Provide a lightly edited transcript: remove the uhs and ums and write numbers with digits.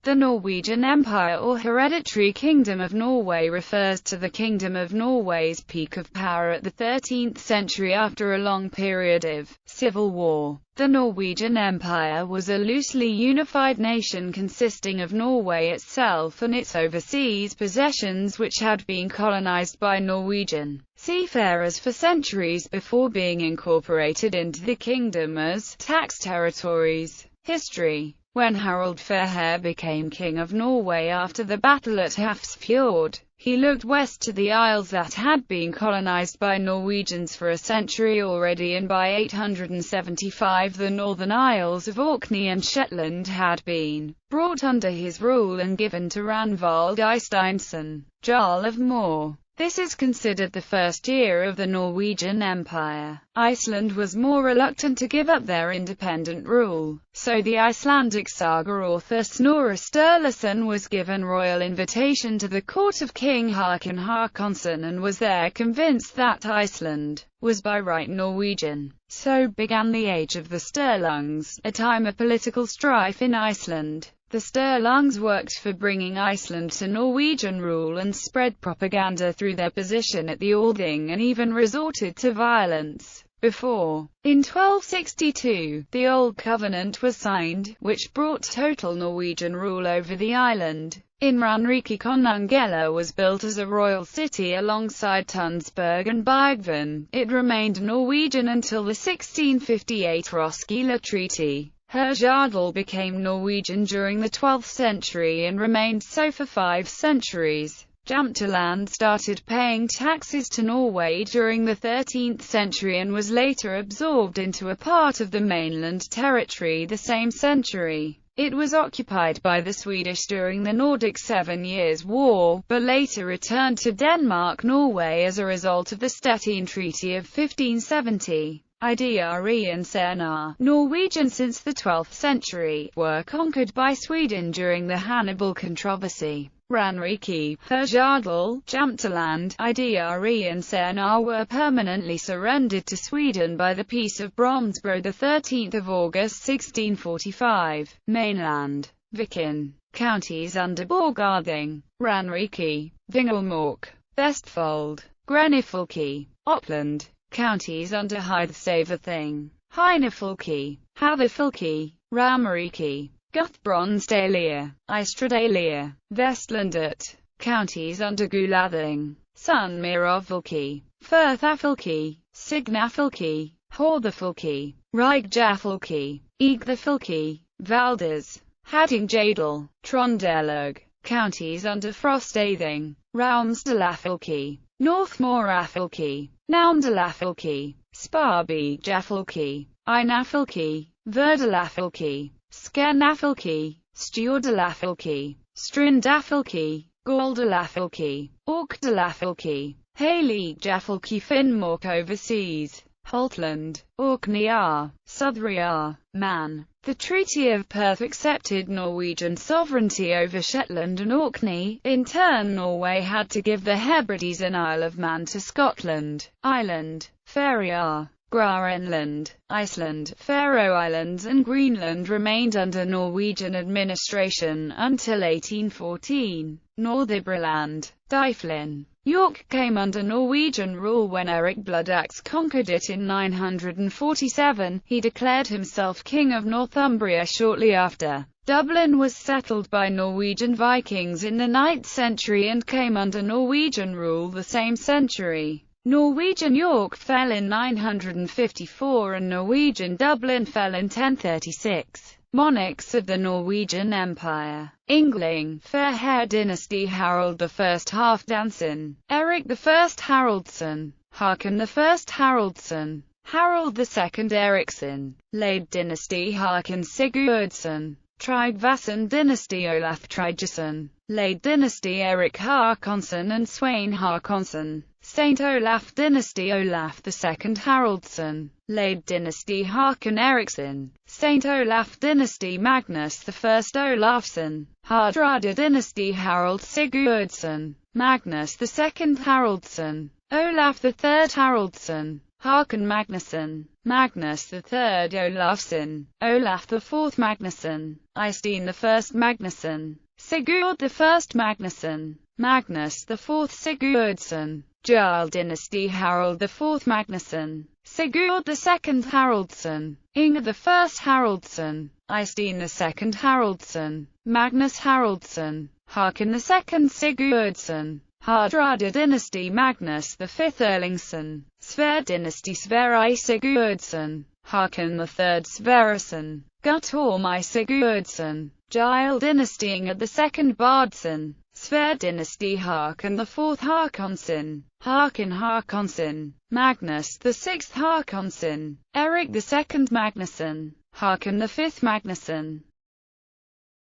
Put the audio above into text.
The Norwegian Empire or Hereditary Kingdom of Norway refers to the Kingdom of Norway's peak of power at the 13th century after a long period of civil war. The Norwegian Empire was a loosely unified nation consisting of Norway itself and its overseas possessions, which had been colonized by Norwegian seafarers for centuries before being incorporated into the kingdom as tax territories. History. When Harald Fairhair became King of Norway after the battle at Hafrsfjord, he looked west to the isles that had been colonized by Norwegians for a century already, and by 875 the northern isles of Orkney and Shetland had been brought under his rule and given to Ranvald Eysteinsson, Jarl of Møre. This is considered the first year of the Norwegian Empire. Iceland was more reluctant to give up their independent rule, so the Icelandic saga author Snorri Sturluson was given royal invitation to the court of King Håkon Håkonsson and was there convinced that Iceland was by right Norwegian. So began the Age of the Sturlungs, a time of political strife in Iceland. The Sturlungs worked for bringing Iceland to Norwegian rule and spread propaganda through their position at the Althing and even resorted to violence. Before, in 1262, the Old Covenant was signed, which brought total Norwegian rule over the island. In Ranrike Konungella was built as a royal city alongside Tunsberg and Bergven. It remained Norwegian until the 1658 Roskilde Treaty. Herjadal became Norwegian during the 12th century and remained so for 5 centuries. Jämtland started paying taxes to Norway during the 13th century and was later absorbed into a part of the mainland territory the same century. It was occupied by the Swedish during the Nordic 7 Years' War, but later returned to Denmark-Norway as a result of the Stettin Treaty of 1570. Idre and Senar, Norwegian since the 12th century, were conquered by Sweden during the Hannibal controversy. Ranrike, Herjadal, Jämtland, Idre and Senar were permanently surrendered to Sweden by the Peace of Bromsbro 13 August 1645. Mainland. Viken, counties under Borgarthing, Ranrike, Vingelmark, Vestfold, Grenifalki, Oppland, counties under Hythe-Saverthing, Heinefalki, Haverfalki, Ramarike, Guthbronsdalia, Istradalea, Vestlandet, counties under Gulathing, Sunnmørafalki, Firthafalki, Signafalki, Horthafalki, Rygjafalki, Igthafalki, Valdres, Haddingjadel, Trondelag, counties under Frostathing, Raumsdalafalki, Northmorafalki, Naumdalafalki, Sparbygafalki, Einafalki, Verdalafalki, Skernafalki, Stjordalafalki, Strindafalki, Galdalafalki, Orkdalafalki, Haley-Jafalki, Finnmark overseas, Holtland, Orkneyar, Southryar, Man. The Treaty of Perth accepted Norwegian sovereignty over Shetland and Orkney. In turn, Norway had to give the Hebrides and Isle of Man to Scotland, Ireland, Faroe, Grenland, Iceland, Faroe Islands and Greenland remained under Norwegian administration until 1814. Northumberland, Dyflin, York came under Norwegian rule when Eric Bloodaxe conquered it in 947. He declared himself King of Northumbria shortly after. Dublin was settled by Norwegian Vikings in the 9th century and came under Norwegian rule the same century. Norwegian York fell in 954 and Norwegian Dublin fell in 1036. Monarchs of the Norwegian Empire. Yngling, Fairhair dynasty. Harald I Halfdanson, Eric I Haraldsson, Håkon I Haraldsson, Harald II Eriksson, Lade dynasty. Håkon Sigurdsson, Tryggvason dynasty. Olaf Tryggvason, Lade dynasty. Erik Håkonsson and Svein Håkonsson, Saint Olaf dynasty. Olaf II Haraldsson, Lade dynasty. Håkon Eriksson, Saint Olaf dynasty. Magnus I Olafsson, Hardrada dynasty. Harald Sigurdsson, Magnus II Haraldsson, Olaf III Haraldsson, Håkon Magnusson, Magnus III Olafsson, Olaf IV Magnusson, Eystein I Magnusson, Sigurd I Magnusson, Magnus IV Sigurdsson, Jarl dynasty Harald IV Magnusson, Sigurd II Haraldsson, Inge I Haraldsson, Eystein II Haraldsson, Magnus Haraldsson, Håkon II Sigurdsson, Hardrada dynasty Magnus V Erlingsson, Sverre dynasty Sverre I Sigurdsson, Håkon III Sverresson, Guttorm I Sigurdsson, Jarl dynasty Inge II Bardsson, Sverre dynasty Håkon IV Håkonsson, Håkon Håkonsson, Magnus VI Håkonsson, Erik II Magnusson, Håkon V Magnusson,